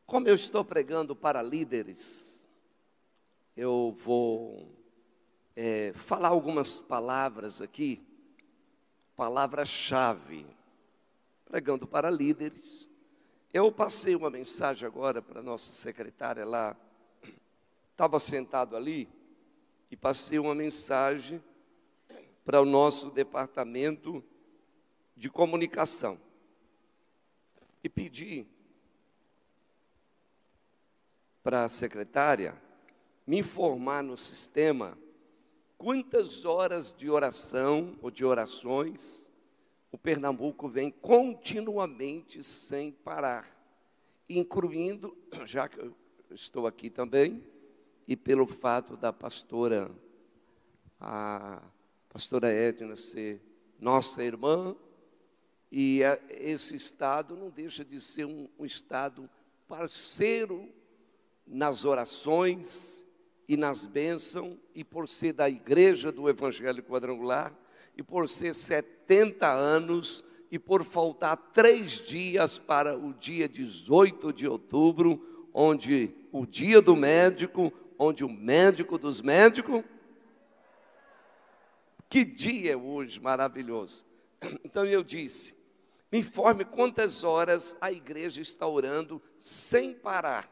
Como eu estou pregando para líderes, eu vou falar algumas palavras aqui, palavra-chave, pregando para líderes. Eu passei uma mensagem agora para a nossa secretária lá, estava sentado ali, e passei uma mensagem para o nosso departamento de comunicação. E pedi para a secretária me informar no sistema quantas horas de oração ou de orações o Pernambuco vem continuamente sem parar, incluindo, já que eu estou aqui também, e pelo fato da a pastora Edna ser nossa irmã, e esse estado não deixa de ser um estado parceiro nas orações e nas bênçãos, e por ser da igreja do Evangelho Quadrangular, e por ser 70 anos, e por faltar 3 dias para o dia 18 de outubro, onde o dia do médico, onde o médico dos médicos. Que dia é hoje maravilhoso. Então eu disse, me informe quantas horas a igreja está orando sem parar.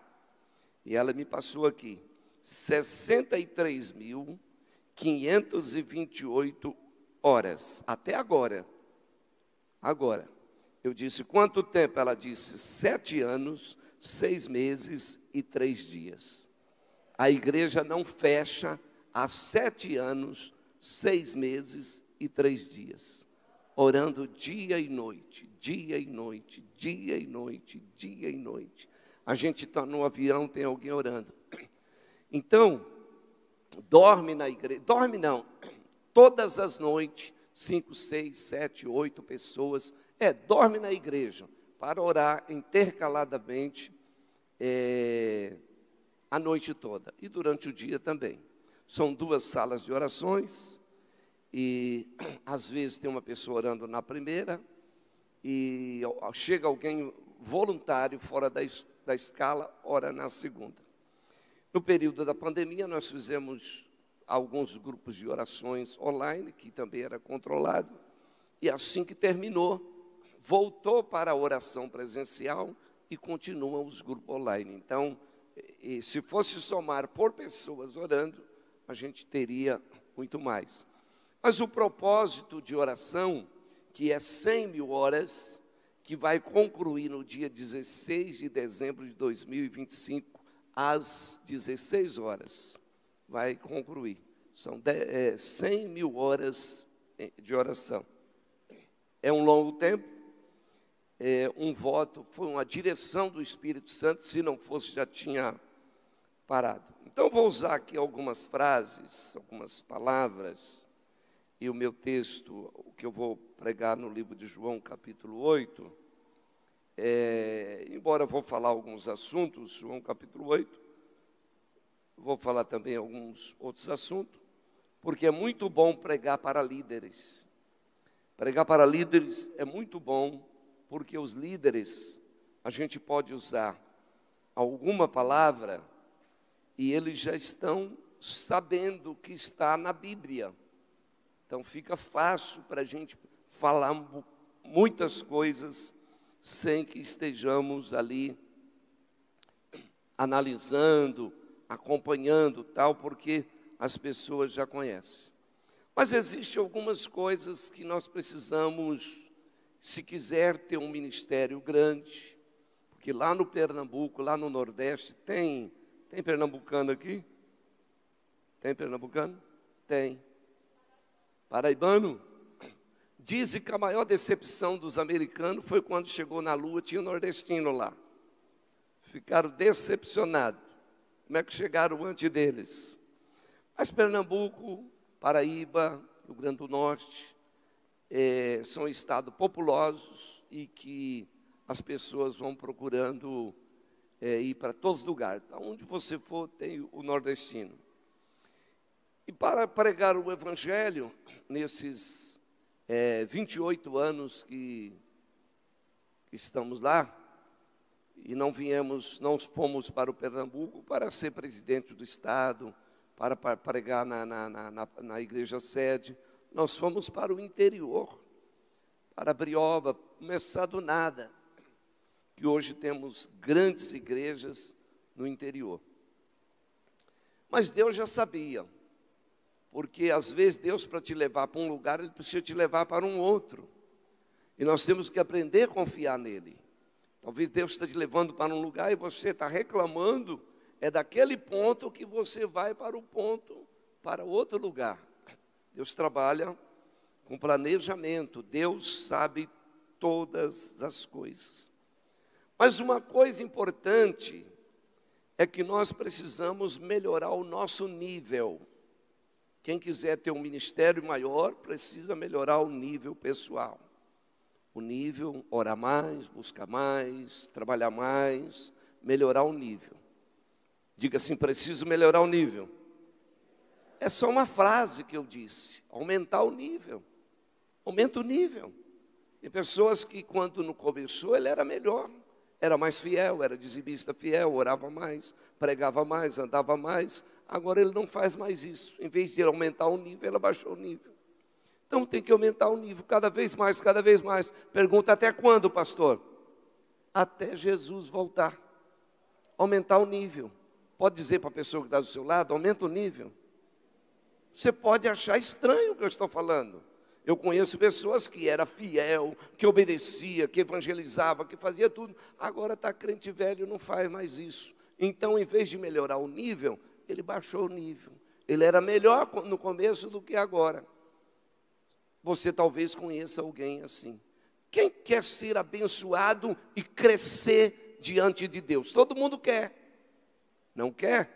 E ela me passou aqui, 63.528 horas, até agora. Agora, eu disse, quanto tempo? Ela disse, 7 anos, 6 meses e 3 dias. A igreja não fecha há 7 anos, 6 meses e 3 dias. Orando dia e noite, dia e noite, dia e noite, dia e noite. A gente está no avião, tem alguém orando. Então, dorme na igreja, dorme não, todas as noites, 5, 6, 7, 8 pessoas, dorme na igreja, para orar intercaladamente a noite toda, e durante o dia também. São 2 salas de orações, e às vezes tem uma pessoa orando na primeira, e chega alguém voluntário fora da escala, ora na segunda. No período da pandemia, nós fizemos alguns grupos de orações online, que também era controlado, e assim que terminou, voltou para a oração presencial e continuam os grupos online. Então, se fosse somar por pessoas orando, a gente teria muito mais. Mas o propósito de oração, que é 100.000 horas, que vai concluir no dia 16 de dezembro de 2025, às 16 horas, vai concluir. São 100.000 horas de oração. É um longo tempo, um voto, foi uma direção do Espírito Santo, se não fosse já tinha parado. Então vou usar aqui algumas frases, algumas palavras, e o meu texto, o que eu vou pregar no livro de João, capítulo 8, embora eu vou falar alguns assuntos, João capítulo 8, vou falar também alguns outros assuntos, porque é muito bom pregar para líderes. Pregar para líderes é muito bom, porque os líderes, a gente pode usar alguma palavra, e eles já estão sabendo que está na Bíblia. Então fica fácil para a gente falar muitas coisas sem que estejamos ali analisando, acompanhando, tal, porque as pessoas já conhecem. Mas existem algumas coisas que nós precisamos, se quiser ter um ministério grande, porque lá no Pernambuco, lá no Nordeste, tem pernambucano aqui? Tem pernambucano? Tem. Paraibano? Dizem que a maior decepção dos americanos foi quando chegou na Lua, tinha um nordestino lá. Ficaram decepcionados. Como é que chegaram antes deles? Mas Pernambuco, Paraíba, Rio Grande do Norte, são estados populosos e que as pessoas vão procurando ir para todos os lugares. Então, onde você for, tem o nordestino. E para pregar o Evangelho, nesses 28 anos que estamos lá, e não fomos para o Pernambuco para ser presidente do Estado, para pregar na igreja sede. Nós fomos para o interior, para Brioba, começar do nada, que hoje temos grandes igrejas no interior. Mas Deus já sabia, porque às vezes Deus, para te levar para um lugar, Ele precisa te levar para um outro. E nós temos que aprender a confiar nele. Talvez Deus está te levando para um lugar e você está reclamando, é daquele ponto que você vai para o ponto, para outro lugar. Deus trabalha com planejamento, Deus sabe todas as coisas. Mas uma coisa importante é que nós precisamos melhorar o nosso nível. Quem quiser ter um ministério maior, precisa melhorar o nível pessoal. O nível, orar mais, buscar mais, trabalhar mais, melhorar o nível. Diga assim, preciso melhorar o nível. É só uma frase que eu disse, aumentar o nível. Aumenta o nível. Tem pessoas que quando no começou ele era melhor, era mais fiel, era dizimista fiel, orava mais, pregava mais, andava mais. Agora ele não faz mais isso. Em vez de aumentar o nível, ele abaixou o nível. Então tem que aumentar o nível cada vez mais, cada vez mais. Pergunta, até quando, pastor? Até Jesus voltar. Aumentar o nível. Pode dizer para a pessoa que está do seu lado, aumenta o nível. Você pode achar estranho o que eu estou falando. Eu conheço pessoas que era fiel, que obedecia, que evangelizava, que fazia tudo. Agora está crente velho, não faz mais isso. Então, em vez de melhorar o nível, ele baixou o nível. Ele era melhor no começo do que agora. Você talvez conheça alguém assim. Quem quer ser abençoado e crescer diante de Deus? Todo mundo quer. Não quer?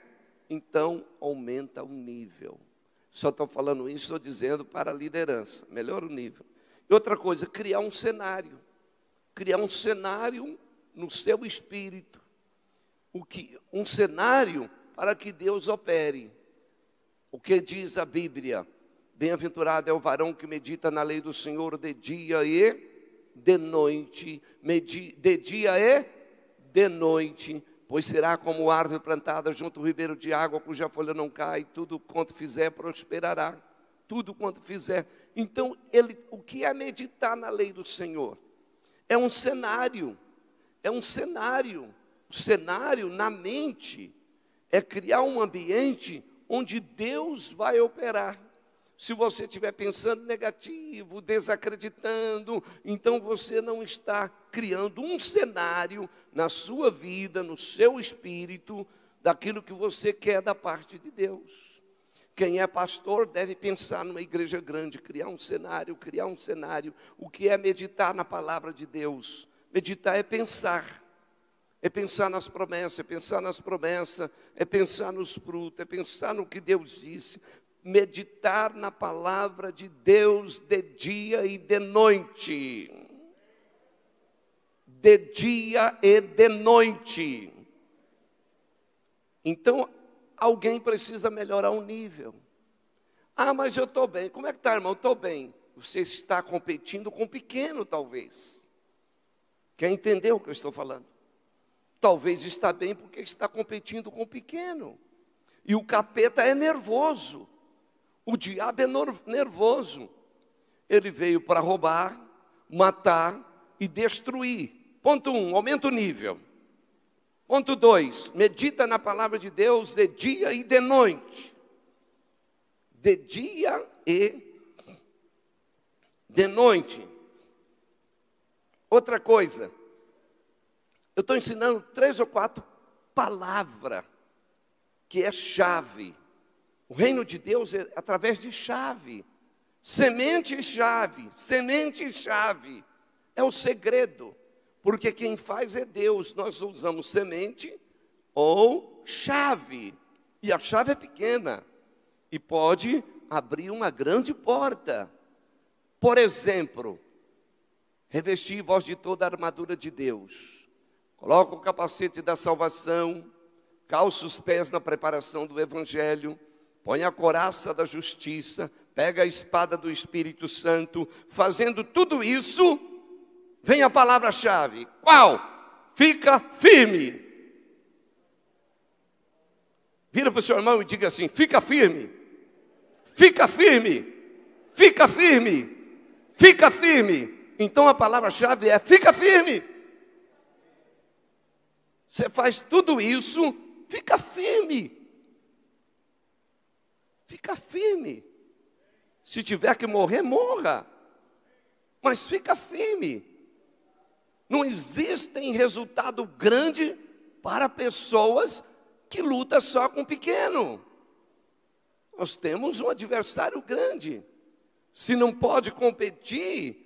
Então, aumenta o nível. Só estou falando isso, estou dizendo para a liderança. Melhora o nível. E outra coisa, criar um cenário. Criar um cenário no seu espírito. Um cenário para que Deus opere. O que diz a Bíblia? Bem-aventurado é o varão que medita na lei do Senhor de dia e de noite. De dia e de noite. Pois será como árvore plantada junto ao ribeiro de água, cuja folha não cai, tudo quanto fizer prosperará. Tudo quanto fizer. Então, o que é meditar na lei do Senhor? É um cenário. É um cenário. O cenário na mente é criar um ambiente onde Deus vai operar. Se você estiver pensando negativo, desacreditando, então você não está criando um cenário na sua vida, no seu espírito, daquilo que você quer da parte de Deus. Quem é pastor deve pensar numa igreja grande, criar um cenário. O que é meditar na palavra de Deus? Meditar é pensar. É pensar nas promessas, é pensar nos frutos, é pensar no que Deus disse. Meditar na palavra de Deus de dia e de noite. De dia e de noite. Então, alguém precisa melhorar o nível. Ah, mas eu estou bem. Como é que está, irmão? Estou bem. Você está competindo com o pequeno, talvez. Quer entender o que eu estou falando? Talvez está bem porque está competindo com o pequeno. E o capeta é nervoso. O diabo é nervoso. Ele veio para roubar, matar e destruir. Ponto 1, aumenta o nível. Ponto 2, medita na palavra de Deus de dia e de noite. De dia e de noite. Outra coisa, eu estou ensinando 3 ou 4 palavras que é chave. O reino de Deus é através de chave. Semente-chave. Semente-chave. É o segredo. Porque quem faz é Deus. Nós usamos semente ou chave. E a chave é pequena. E pode abrir uma grande porta. Por exemplo, revestir vós de toda a armadura de Deus. Coloca o capacete da salvação. Calça os pés na preparação do evangelho. Põe a couraça da justiça, pega a espada do Espírito Santo. Fazendo tudo isso, vem a palavra-chave. Qual? fica firme. Vira para o seu irmão e diga assim: fica firme, fica firme, fica firme, fica firme. Então a palavra-chave é fica firme. Você faz tudo isso, fica firme. Fica firme. Se tiver que morrer, morra. Mas fica firme. Não existe resultado grande para pessoas que lutam só com pequeno. Nós temos um adversário grande. Se não pode competir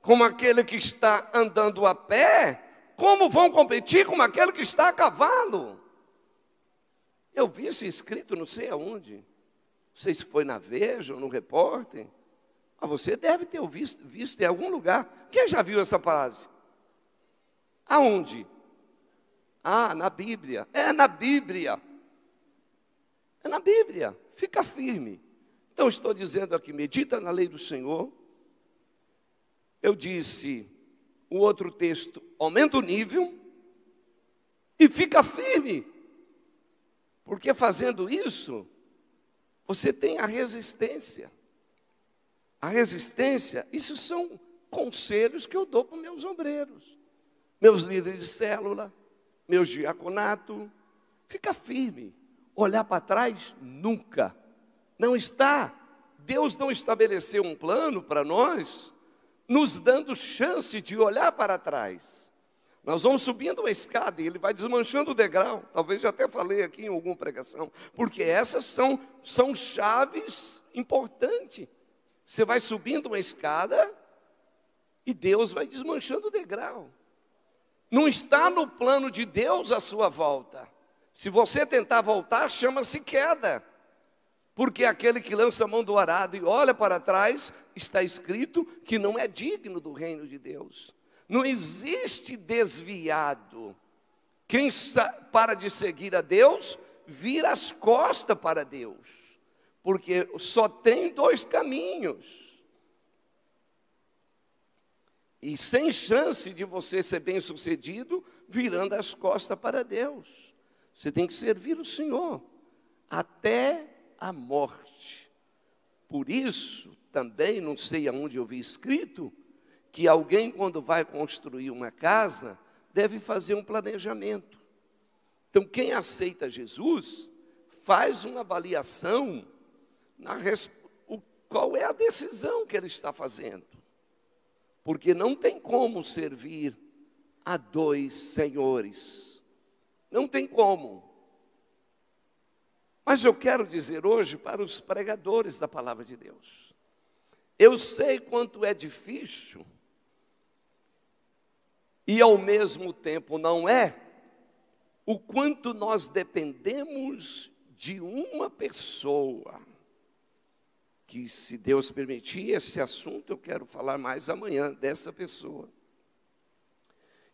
com aquele que está andando a pé, como vão competir com aquele que está a cavalo? Eu vi isso escrito não sei aonde. Não sei se foi na Veja ou no Repórter. Mas você deve ter visto em algum lugar. Quem já viu essa frase? Aonde? Ah, na Bíblia. É na Bíblia. É na Bíblia. Fica firme. Então estou dizendo aqui, medita na lei do Senhor. Eu disse, o outro texto, aumenta o nível e fica firme. Porque fazendo isso, você tem a resistência. A resistência, isso são conselhos que eu dou para os meus obreiros, meus líderes de célula, meus diaconato. Fica firme. Olhar para trás, nunca. Não está. Deus não estabeleceu um plano para nós, nos dando chance de olhar para trás. Nós vamos subindo uma escada e ele vai desmanchando o degrau. Talvez já até falei aqui em alguma pregação. Porque essas são chaves importantes. Você vai subindo uma escada e Deus vai desmanchando o degrau. Não está no plano de Deus a sua volta. Se você tentar voltar, chama-se queda. Porque aquele que lança a mão do arado e olha para trás, está escrito que não é digno do reino de Deus. Não existe desviado. Quem para de seguir a Deus, vira as costas para Deus. Porque só tem dois caminhos. E sem chance de você ser bem-sucedido, virando as costas para Deus. Você tem que servir o Senhor até a morte. Por isso, também, não sei aonde eu vi escrito, que alguém, quando vai construir uma casa, deve fazer um planejamento. Então, quem aceita Jesus, faz uma avaliação qual é a decisão que ele está fazendo. Porque não tem como servir a dois senhores. Não tem como. Mas eu quero dizer hoje para os pregadores da palavra de Deus. Eu sei quanto é difícil e ao mesmo tempo não é, o quanto nós dependemos de uma pessoa, que se Deus permitir esse assunto, eu quero falar mais amanhã dessa pessoa,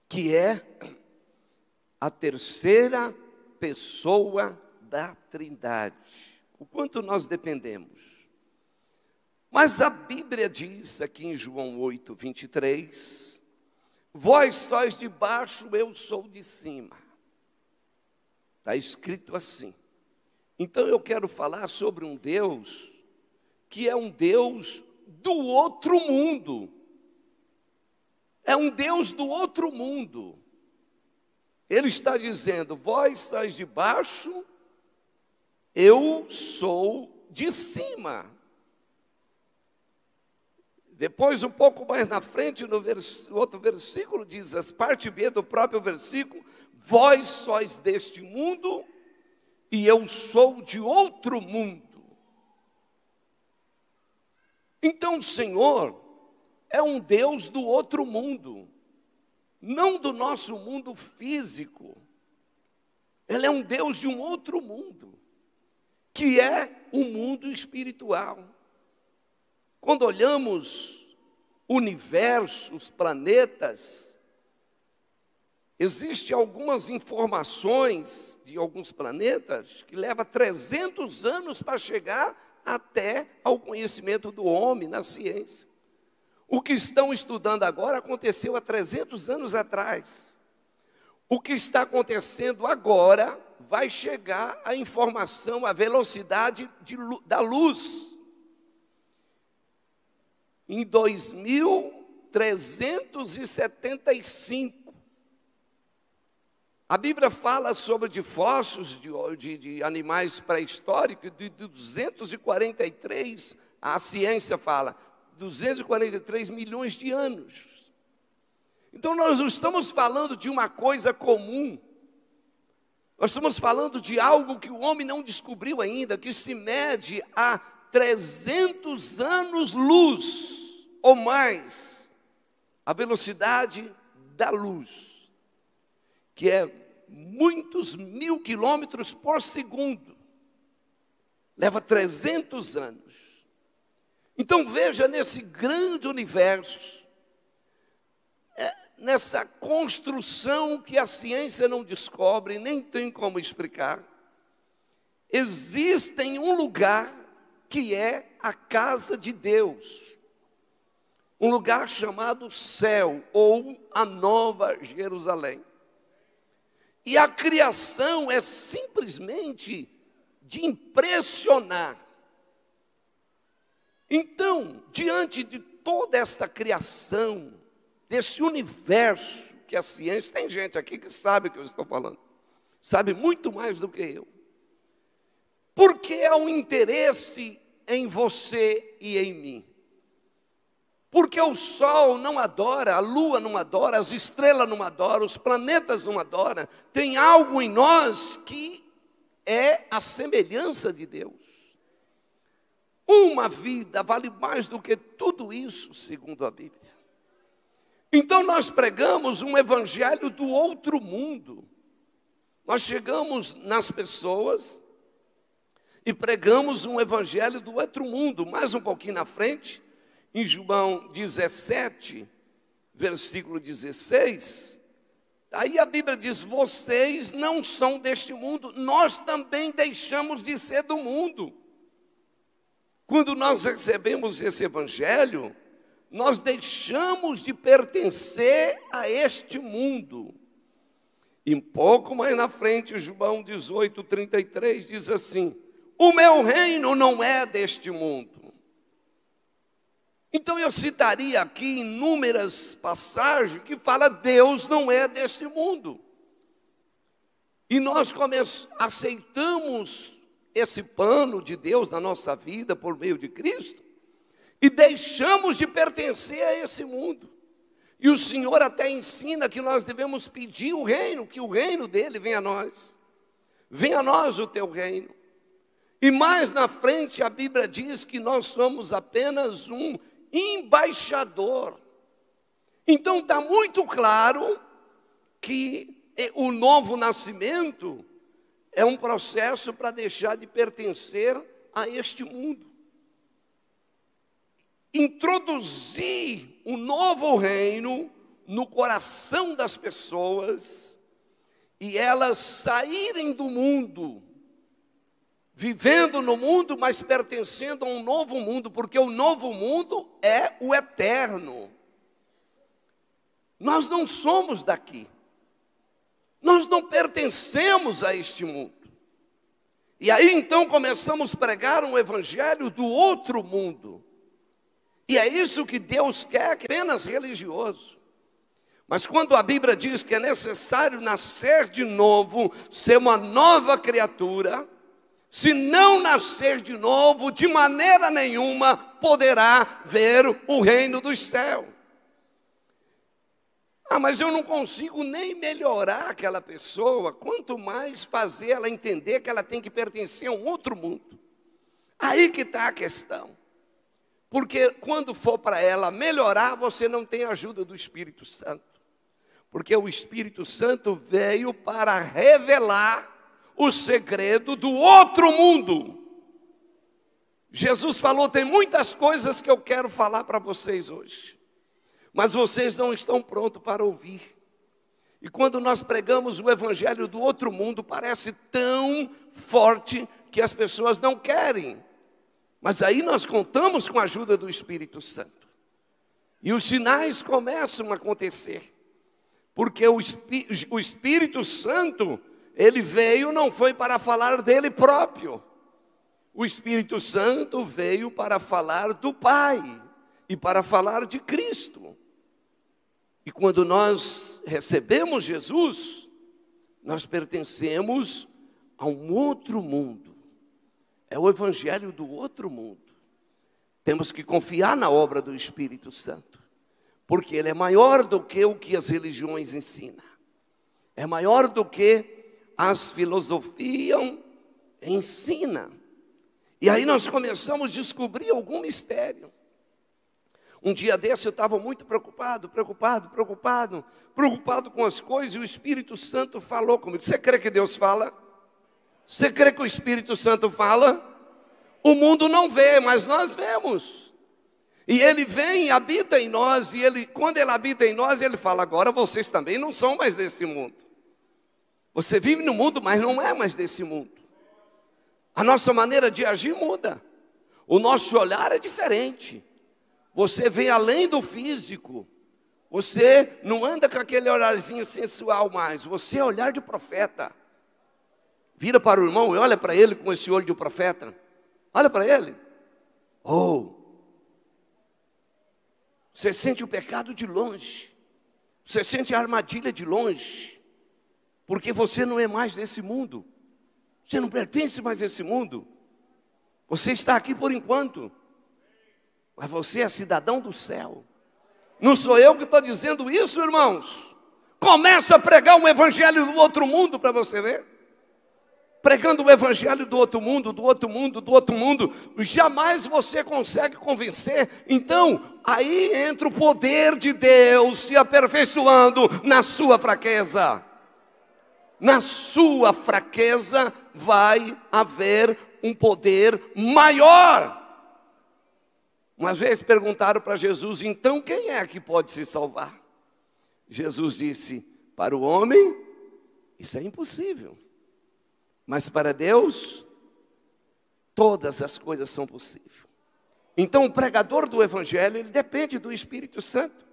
que é a terceira pessoa da Trindade, o quanto nós dependemos. Mas a Bíblia diz aqui em João 8, 23, vós sois de baixo, eu sou de cima. Está escrito assim. Então eu quero falar sobre um Deus que é um Deus do outro mundo. É um Deus do outro mundo. Ele está dizendo, vós sois de baixo, eu sou de cima. Depois, um pouco mais na frente, no outro versículo, diz, a parte B do próprio versículo, vós sois deste mundo e eu sou de outro mundo. Então o Senhor é um Deus do outro mundo, não do nosso mundo físico. Ele é um Deus de um outro mundo, que é o mundo espiritual. Quando olhamos o universo, os planetas, existem algumas informações de alguns planetas que levam 300 anos para chegar até ao conhecimento do homem na ciência. O que estão estudando agora aconteceu há 300 anos atrás. O que está acontecendo agora vai chegar a informação, a velocidade da luz. Em 2375. A Bíblia fala sobre de fósseis de animais pré-históricos de 243, a ciência fala, 243 milhões de anos. Então nós não estamos falando de uma coisa comum. Nós estamos falando de algo que o homem não descobriu ainda, que se mede a 300 anos-luz ou mais, a velocidade da luz, que é muitos 1000 quilômetros por segundo, leva 300 anos. Então veja nesse grande universo, nessa construção que a ciência não descobre, nem tem como explicar, existe um lugar que é a casa de Deus, um lugar chamado céu, ou a Nova Jerusalém. E a criação é simplesmente de impressionar. Então, diante de toda esta criação, desse universo que a ciência, tem gente aqui que sabe o que eu estou falando, sabe muito mais do que eu. Por que há um interesse em você e em mim? Porque o sol não adora, a lua não adora, as estrelas não adoram, os planetas não adoram. Tem algo em nós que é a semelhança de Deus. Uma vida vale mais do que tudo isso, segundo a Bíblia. Então nós pregamos um evangelho do outro mundo. Nós chegamos nas pessoas e pregamos um evangelho do outro mundo. Mais um pouquinho na frente, em João 17, versículo 16, aí a Bíblia diz, vocês não são deste mundo, nós também deixamos de ser do mundo. Quando nós recebemos esse evangelho, nós deixamos de pertencer a este mundo. E um pouco mais na frente, João 18, 33, diz assim, o meu reino não é deste mundo. Então eu citaria aqui inúmeras passagens que falam Deus não é deste mundo. E nós aceitamos esse plano de Deus na nossa vida por meio de Cristo e deixamos de pertencer a esse mundo. E o Senhor até ensina que nós devemos pedir o reino, que o reino dele venha a nós. Venha a nós o teu reino. E mais na frente a Bíblia diz que nós somos apenas um embaixador. Então está muito claro que o novo nascimento é um processo para deixar de pertencer a este mundo. Introduzir um novo reino no coração das pessoas e elas saírem do mundo, vivendo no mundo, mas pertencendo a um novo mundo, porque o novo mundo é o eterno. Nós não somos daqui. Nós não pertencemos a este mundo. E aí então começamos a pregar um evangelho do outro mundo. E é isso que Deus quer, que é apenas religioso. Mas quando a Bíblia diz que é necessário nascer de novo, ser uma nova criatura, se não nascer de novo, de maneira nenhuma poderá ver o reino dos céus. Ah, mas eu não consigo nem melhorar aquela pessoa, quanto mais fazer ela entender que ela tem que pertencer a um outro mundo. Aí que está a questão. Porque quando for para ela melhorar, você não tem a ajuda do Espírito Santo. Porque o Espírito Santo veio para revelar o segredo do outro mundo. Jesus falou, tem muitas coisas que eu quero falar para vocês hoje. Mas vocês não estão prontos para ouvir. E quando nós pregamos o evangelho do outro mundo, parece tão forte que as pessoas não querem. Mas aí nós contamos com a ajuda do Espírito Santo. E os sinais começam a acontecer. Porque o Espírito Santo, ele veio, não foi para falar dele próprio. O Espírito Santo veio para falar do Pai e para falar de Cristo. E quando nós recebemos Jesus, nós pertencemos a um outro mundo. É o evangelho do outro mundo. Temos que confiar na obra do Espírito Santo, porque ele é maior do que o que as religiões ensinam. É maior do que as filosofias ensinam. E aí nós começamos a descobrir algum mistério. Um dia desse eu estava muito preocupado com as coisas, e o Espírito Santo falou comigo. Você crê que Deus fala? Você crê que o Espírito Santo fala? O mundo não vê, mas nós vemos. E ele vem e habita em nós, e quando ele habita em nós, ele fala: agora vocês também não são mais desse mundo. Você vive no mundo, mas não é mais desse mundo. A nossa maneira de agir muda. O nosso olhar é diferente. Você vê além do físico. Você não anda com aquele olharzinho sensual mais. Você é olhar de profeta. Vira para o irmão e olha para ele com esse olho de profeta. Olha para ele. Oh! Você sente o pecado de longe. Você sente a armadilha de longe. Porque você não é mais desse mundo. Você não pertence mais a esse mundo. Você está aqui por enquanto. Mas você é cidadão do céu. Não sou eu que estou dizendo isso, irmãos. Começa a pregar um evangelho do outro mundo para você ver. Pregando o evangelho do outro mundo, jamais você consegue convencer. Então, aí entra o poder de Deus se aperfeiçoando na sua fraqueza. Na sua fraqueza vai haver um poder maior. Uma vez perguntaram para Jesus: então quem é que pode se salvar? Jesus disse: para o homem isso é impossível, mas para Deus todas as coisas são possíveis. Então o pregador do evangelho, ele depende do Espírito Santo.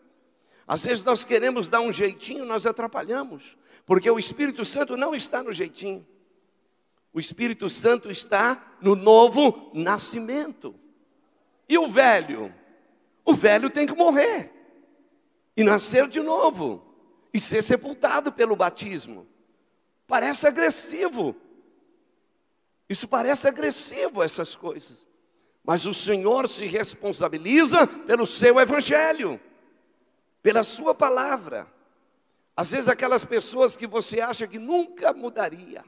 Às vezes nós queremos dar um jeitinho, nós atrapalhamos, porque o Espírito Santo não está no jeitinho. O Espírito Santo está no novo nascimento. E o velho? O velho tem que morrer e nascer de novo e ser sepultado pelo batismo. Parece agressivo. Isso parece agressivo, essas coisas. Mas o Senhor se responsabiliza pelo seu evangelho, pela sua palavra. Às vezes aquelas pessoas que você acha que nunca mudaria,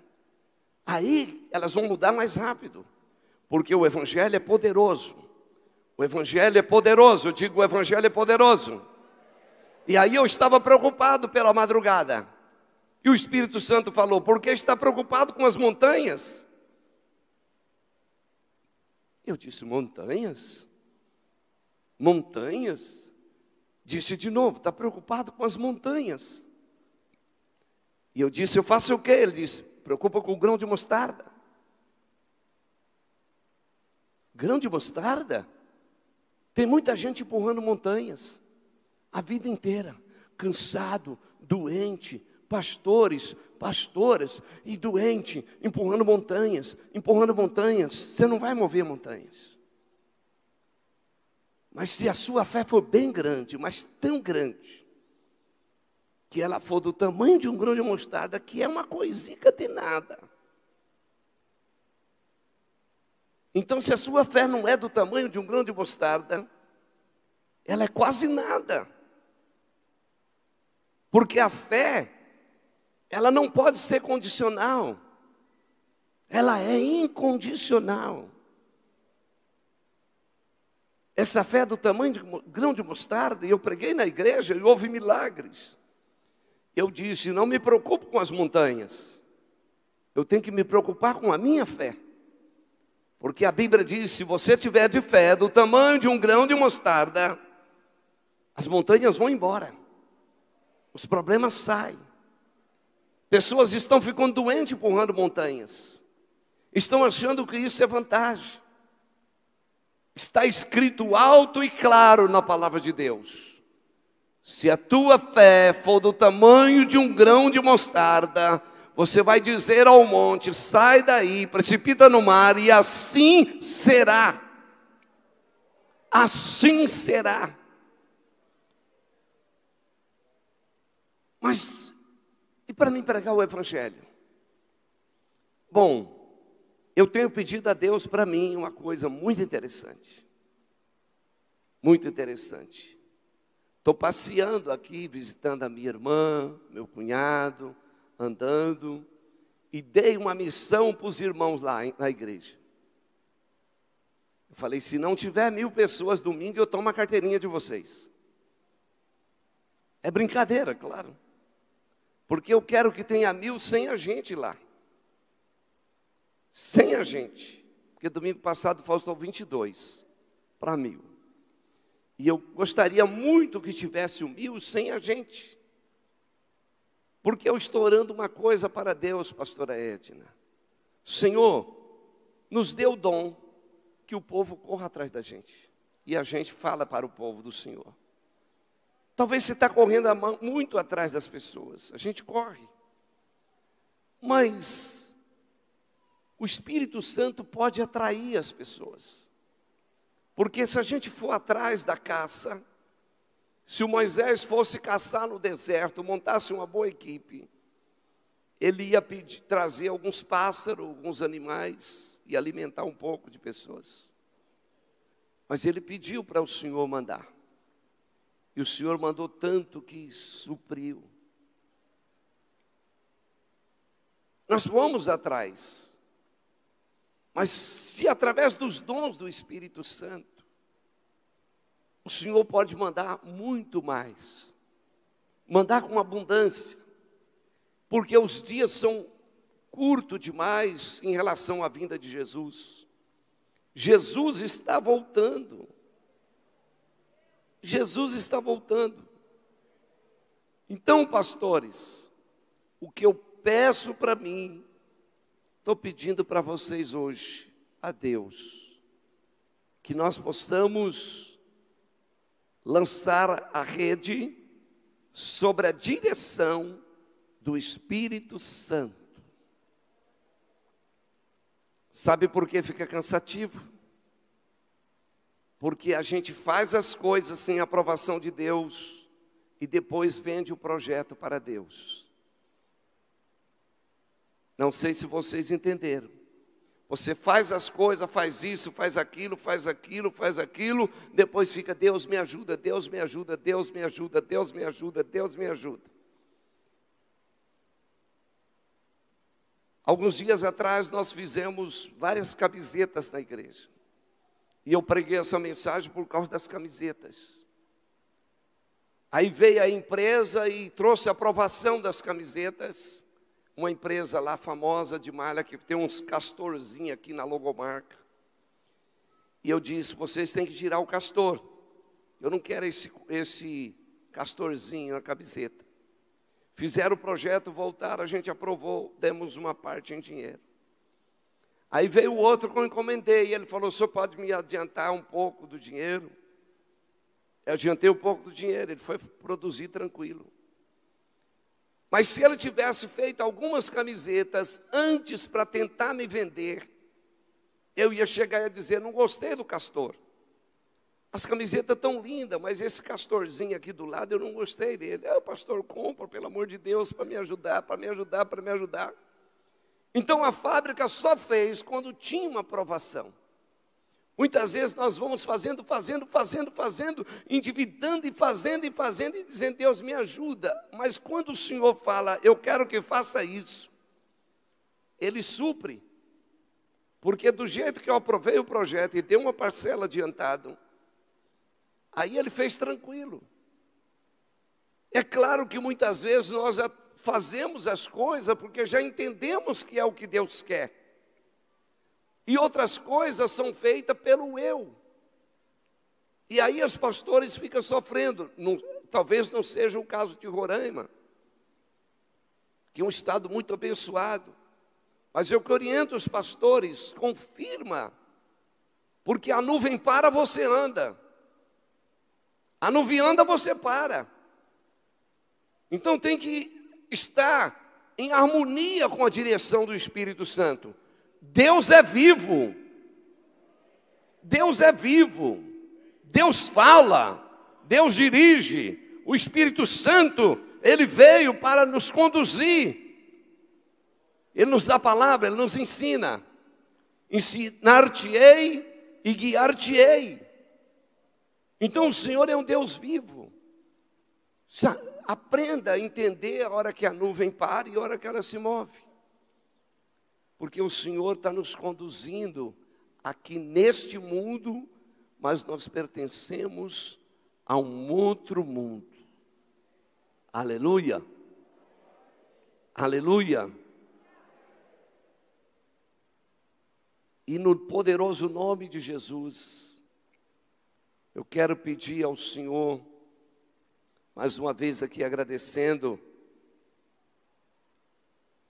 aí elas vão mudar mais rápido, porque o evangelho é poderoso. O evangelho é poderoso, eu digo, o evangelho é poderoso. E aí eu estava preocupado pela madrugada. E o Espírito Santo falou: por que está preocupado com as montanhas? Eu disse: montanhas? Montanhas? Disse de novo: está preocupado com as montanhas. E eu disse: eu faço o quê? Ele disse: preocupa com o grão de mostarda. Grão de mostarda? Tem muita gente empurrando montanhas, a vida inteira, cansado, doente, pastores, pastoras e doente, empurrando montanhas. Você não vai mover montanhas. Mas se a sua fé for bem grande, mas tão grande, que ela for do tamanho de um grão de mostarda, que é uma coisinha de nada. Então, se a sua fé não é do tamanho de um grão de mostarda, ela é quase nada. Porque a fé, ela não pode ser condicional. Ela é incondicional. Essa fé é do tamanho de um grão de mostarda, e eu preguei na igreja e houve milagres. Eu disse: não me preocupo com as montanhas. Eu tenho que me preocupar com a minha fé. Porque a Bíblia diz: se você tiver de fé do tamanho de um grão de mostarda, as montanhas vão embora. Os problemas saem. Pessoas estão ficando doentes empurrando montanhas. Estão achando que isso é vantagem. Está escrito alto e claro na palavra de Deus: Se a tua fé for do tamanho de um grão de mostarda, você vai dizer ao monte: sai daí, precipita no mar, e assim será. Assim será. Mas, e para mim pregar o Evangelho? Bom, eu tenho pedido a Deus para mim uma coisa muito interessante. Muito interessante. Estou passeando aqui, visitando a minha irmã, meu cunhado, andando, e dei uma missão para os irmãos lá na igreja. Eu falei: se não tiver 1000 pessoas domingo, eu tomo a carteirinha de vocês. É brincadeira, claro. Porque eu quero que tenha 1000 sem a gente lá. Sem a gente. Porque domingo passado faltou 22 para 1000. E eu gostaria muito que tivesse 1000 sem a gente. Porque eu estou orando uma coisa para Deus, pastora Edna. Senhor, nos dê o dom que o povo corra atrás da gente. E a gente fala para o povo do Senhor. Talvez você está correndo muito atrás das pessoas. A gente corre. Mas o Espírito Santo pode atrair as pessoas. Porque se a gente for atrás da caça, se o Moisés fosse caçar no deserto, montasse uma boa equipe, ele ia trazer alguns pássaros, alguns animais e alimentar um pouco de pessoas. Mas ele pediu para o Senhor mandar. E o Senhor mandou tanto que supriu. Nós vamos atrás. Mas se através dos dons do Espírito Santo, o Senhor pode mandar muito mais. Mandar com abundância. Porque os dias são curtos demais em relação à vinda de Jesus. Jesus está voltando. Jesus está voltando. Então, pastores, o que eu peço para mim, estou pedindo para vocês hoje, a Deus, que nós possamos lançar a rede sobre a direção do Espírito Santo. Sabe por que fica cansativo? Porque a gente faz as coisas sem a aprovação de Deus e depois vende o projeto para Deus. Não sei se vocês entenderam. Você faz as coisas, faz isso, faz aquilo, faz aquilo, faz aquilo, depois fica: Deus me ajuda, Deus me ajuda, Deus me ajuda, Deus me ajuda, Deus me ajuda. Alguns dias atrás nós fizemos várias camisetas na igreja. E eu preguei essa mensagem por causa das camisetas. Aí veio a empresa e trouxe a aprovação das camisetas. Uma empresa lá famosa de malha, que tem uns castorzinhos aqui na logomarca. E eu disse: vocês têm que tirar o castor. Eu não quero esse castorzinho na camiseta. Fizeram o projeto, voltaram, a gente aprovou, demos uma parte em dinheiro. Aí veio o outro que eu encomendei, e ele falou: o senhor pode me adiantar um pouco do dinheiro? Eu adiantei um pouco do dinheiro, ele foi produzir tranquilo. Mas se ele tivesse feito algumas camisetas antes para tentar me vender, eu ia chegar e dizer: não gostei do castor. As camisetas estão lindas, mas esse castorzinho aqui do lado eu não gostei dele. O pastor, compra, pelo amor de Deus, para me ajudar, para me ajudar, para me ajudar. Então a fábrica só fez quando tinha uma aprovação. Muitas vezes nós vamos fazendo, endividando e fazendo e dizendo: Deus me ajuda. Mas quando o Senhor fala: eu quero que faça isso, Ele supre. Porque do jeito que eu aprovei o projeto e dei uma parcela adiantada, aí Ele fez tranquilo. É claro que muitas vezes nós fazemos as coisas porque já entendemos que é o que Deus quer. E outras coisas são feitas pelo eu. E aí os pastores ficam sofrendo. Talvez não seja o caso de Roraima, que é um estado muito abençoado. Mas eu oriento os pastores: confirma. Porque a nuvem para, você anda. A nuvem anda, você para. Então tem que estar em harmonia com a direção do Espírito Santo. Deus é vivo. Deus é vivo. Deus fala. Deus dirige. O Espírito Santo, Ele veio para nos conduzir. Ele nos dá a palavra, Ele nos ensina. Ensinar-te-ei e guiar-te-ei. Então o Senhor é um Deus vivo. Aprenda a entender a hora que a nuvem para e a hora que ela se move. Porque o Senhor está nos conduzindo aqui neste mundo, mas nós pertencemos a um outro mundo. Aleluia. Aleluia. E no poderoso nome de Jesus, eu quero pedir ao Senhor, mais uma vez aqui agradecendo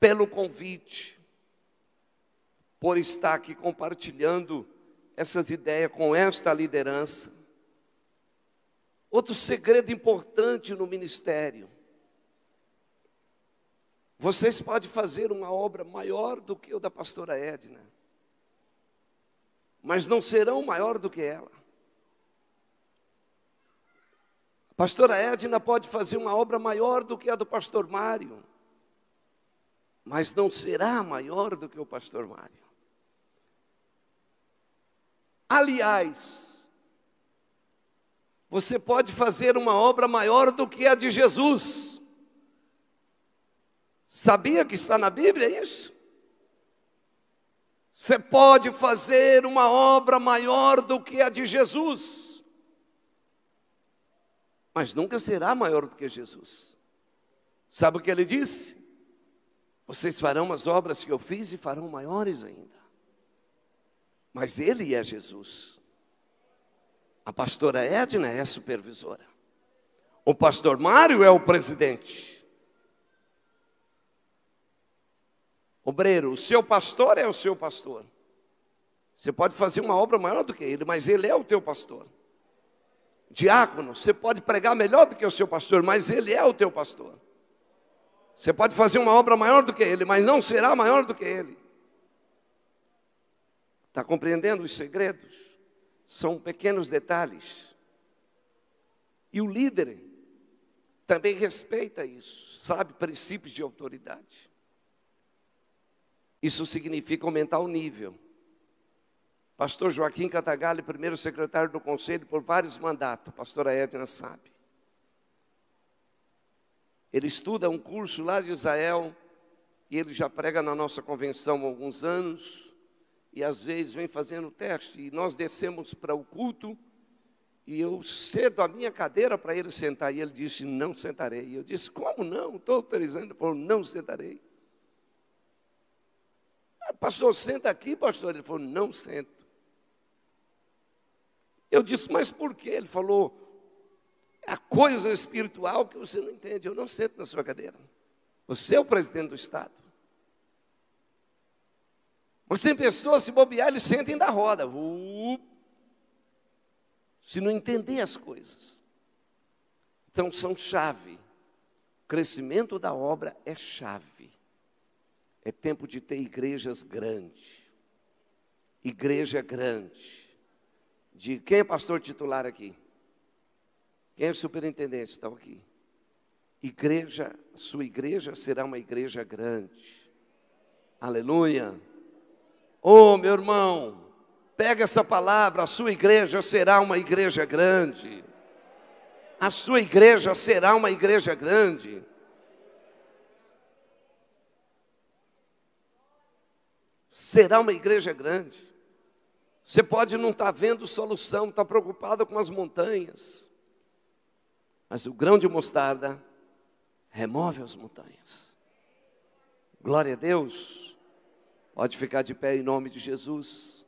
pelo convite, por estar aqui compartilhando essas ideias com esta liderança. Outro segredo importante no ministério: vocês podem fazer uma obra maior do que o da pastora Edna, mas não serão maior do que ela. A pastora Edna pode fazer uma obra maior do que a do pastor Mário, mas não será maior do que o pastor Mário. Aliás, você pode fazer uma obra maior do que a de Jesus. Sabia que está na Bíblia isso? Você pode fazer uma obra maior do que a de Jesus, mas nunca será maior do que Jesus. Sabe o que ele disse? Vocês farão as obras que eu fiz e farão maiores ainda. Mas ele é Jesus. A pastora Edna é a supervisora. O pastor Mário é o presidente. Obreiro, o seu pastor é o seu pastor. Você pode fazer uma obra maior do que ele, mas ele é o teu pastor. Diácono, você pode pregar melhor do que o seu pastor, mas ele é o teu pastor. Você pode fazer uma obra maior do que ele, mas não será maior do que ele. Está compreendendo os segredos? São pequenos detalhes. E o líder também respeita isso, sabe, princípios de autoridade. Isso significa aumentar o nível. Pastor Joaquim Catagalli, primeiro secretário do conselho por vários mandatos, a pastora Edna sabe. Ele estuda um curso lá de Israel, e ele já prega na nossa convenção há alguns anos, e às vezes vem fazendo teste, e nós descemos para o culto, e eu cedo a minha cadeira para ele sentar, e ele disse, não sentarei. E eu disse, como não? Estou autorizando. Ele falou, não sentarei. Pastor, senta aqui, pastor. Ele falou, não sento. Eu disse, mas por quê? Ele falou, a coisa espiritual que você não entende. Eu não sento na sua cadeira. Você é o presidente do Estado. Mas tem pessoas, se bobear, eles sentem da roda. Se não entender as coisas. Então são chave. O crescimento da obra é chave. É tempo de ter igrejas grandes. Igreja grande. De quem é pastor titular aqui? Quem é o superintendente? Está aqui. Igreja, sua igreja será uma igreja grande. Aleluia. Oh, meu irmão, pega essa palavra, a sua igreja será uma igreja grande. A sua igreja será uma igreja grande. Será uma igreja grande. Você pode não estar vendo solução, estar preocupado com as montanhas. Mas o grão de mostarda remove as montanhas. Glória a Deus. Pode ficar de pé em nome de Jesus.